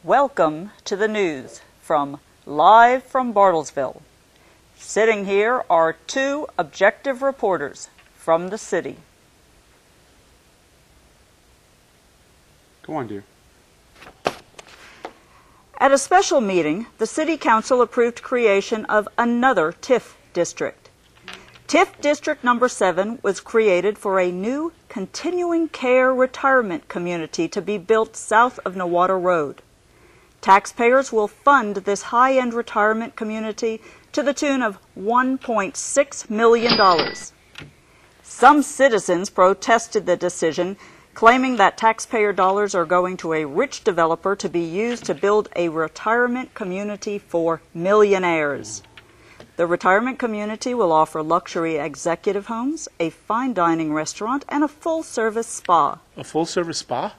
Welcome to the news live from Bartlesville. Sitting here are two objective reporters from the city. Go on, dear. At a special meeting, the City Council approved creation of another TIF district. TIF District Number 7 was created for a new continuing care retirement community to be built south of Nowata Road. Taxpayers will fund this high-end retirement community to the tune of $1.6 million. Some citizens protested the decision, claiming that taxpayer dollars are going to a rich developer to be used to build a retirement community for millionaires. The retirement community will offer luxury executive homes, a fine dining restaurant, and a full-service spa. A full-service spa?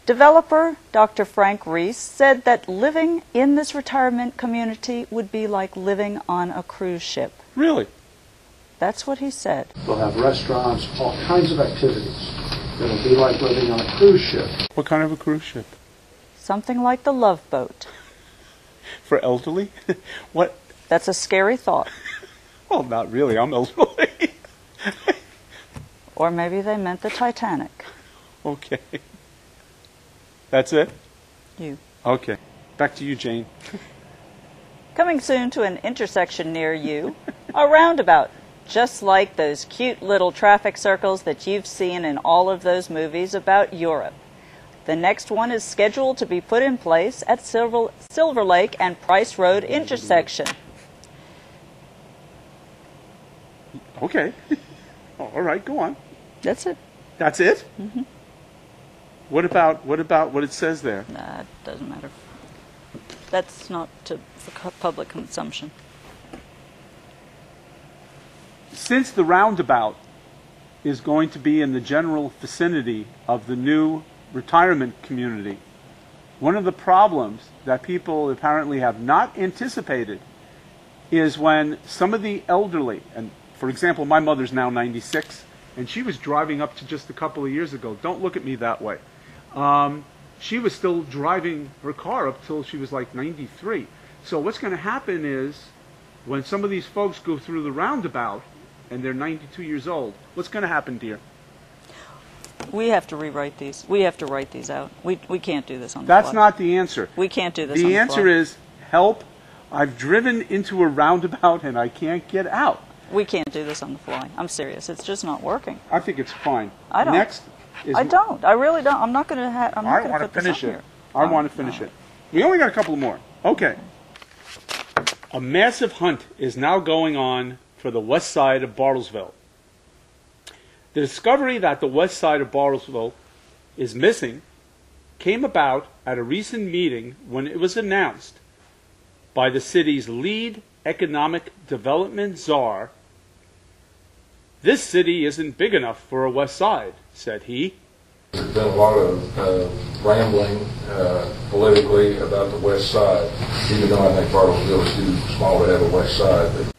Developer Dr. Frank Reese said that living in this retirement community would be like living on a cruise ship. Really? That's what he said. They'll have restaurants, all kinds of activities. It'll be like living on a cruise ship. What kind of a cruise ship? Something like the Love Boat. For elderly? What? That's a scary thought. Well, not really. I'm elderly. Or maybe they meant the Titanic. Okay. That's it? You. Okay. Back to you, Jane. Coming soon to an intersection near you, a roundabout, just like those cute little traffic circles that you've seen in all of those movies about Europe. The next one is scheduled to be put in place at Silver Lake and Price Road intersection. Okay. All right, go on. That's it. That's it? Mm-hmm. What about what it says there? Nah, it doesn't matter. That's not for public consumption. Since the roundabout is going to be in the general vicinity of the new retirement community, one of the problems that people apparently have not anticipated is when some of the elderly, and for example, my mother's now 96, and she was driving up to just a couple of years ago. Don't look at me that way. She was still driving her car up till she was like 93. So what's going to happen is when some of these folks go through the roundabout and they're 92 years old, what's going to happen, dear? We have to rewrite these. We have to write these out. We can't do this on the fly. That's not the answer. We can't do this on the fly. The answer is, help, I've driven into a roundabout and I can't get out. We can't do this on the fly. I'm serious. It's just not working. I think it's fine. I don't. Next is... I don't. I really don't. I'm not going to put this on I want to finish it. We only got a couple more. Okay. A massive hunt is now going on for the west side of Bartlesville. The discovery that the west side of Bartlesville is missing came about at a recent meeting when it was announced by the city's lead economic development czar. This city isn't big enough for a west side, said he. There's been a lot of rambling politically about the west side, even though I think Bartlesville is too small to have a west side. But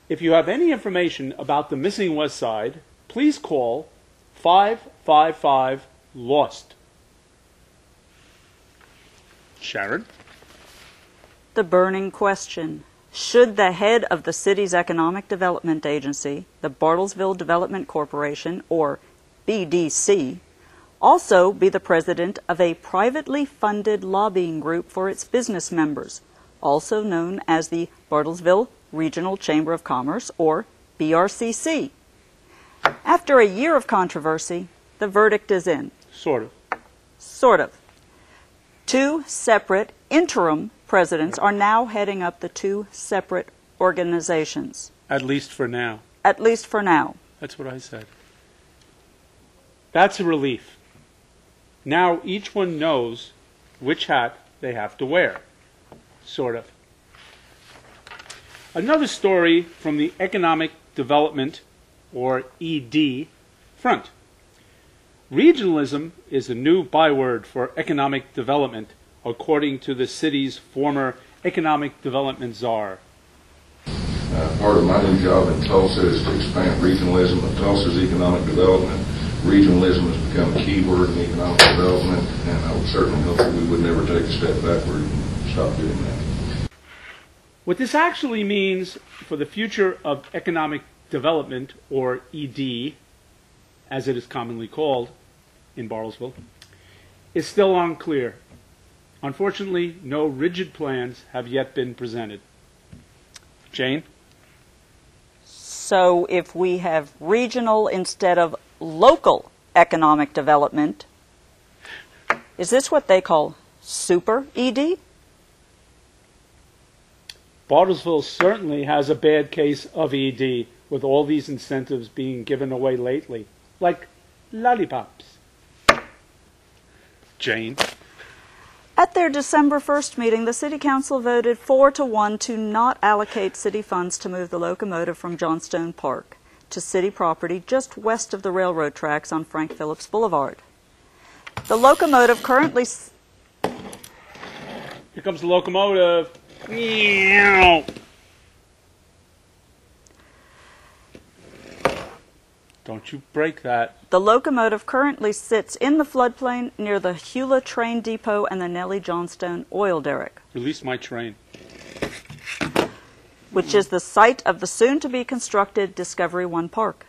if you have any information about the missing west side, please call 555-LOST. Sharon? The burning question. Should the head of the city's economic development agency, the Bartlesville Development Corporation, or BDC, also be the president of a privately funded lobbying group for its business members, also known as the Bartlesville Regional Chamber of Commerce, or BRCC? After a year of controversy, the verdict is in. Sort of. Sort of. Two separate interim presidents are now heading up the two separate organizations. At least for now. At least for now. That's what I said. That's a relief. Now each one knows which hat they have to wear. Sort of. Another story from the Economic Development, or ED, front. Regionalism is a new byword for economic development, according to the city's former economic development czar. Part of my new job in Tulsa is to expand regionalism of Tulsa's economic development regionalism has become a key word in economic development, and I would certainly hope that we would never take a step backward and stop doing that. What this actually means for the future of economic development, or ED, as it is commonly called in Bartlesville, is still unclear. Unfortunately, no rigid plans have yet been presented. Jane? So if we have regional instead of local economic development, is this what they call super ED? Bartlesville certainly has a bad case of ED, with all these incentives being given away lately, like lollipops. Jane? At their December 1st meeting, the City Council voted 4-1 to not allocate city funds to move the locomotive from Johnstone Park to city property just west of the railroad tracks on Frank Phillips Boulevard. The locomotive currently... Here comes the locomotive. Meow. Don't you break that. The locomotive currently sits in the floodplain near the Hewlett Train Depot and the Nellie Johnstone oil derrick, Release my train. which is the site of the soon-to-be-constructed Discovery One Park.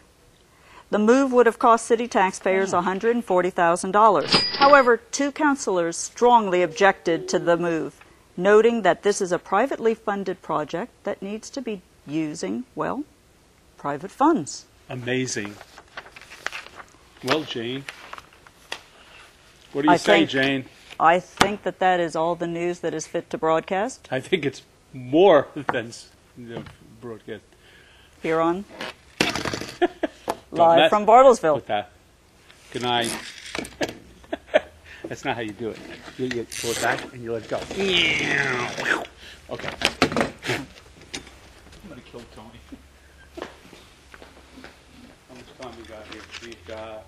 The move would have cost city taxpayers $140,000. However, two councilors strongly objected to the move, noting that this is a privately funded project that needs to be using, well, private funds. Amazing. Well, Jane. What do you say, Jane? I think that that is all the news that is fit to broadcast I think it's more than broadcast. here on Don't Live mess from Bartlesville. with that. Good night. That's not how you do it. You pull it back and you let it go. Okay. I'm going to kill Tony. How much time we got here? We've got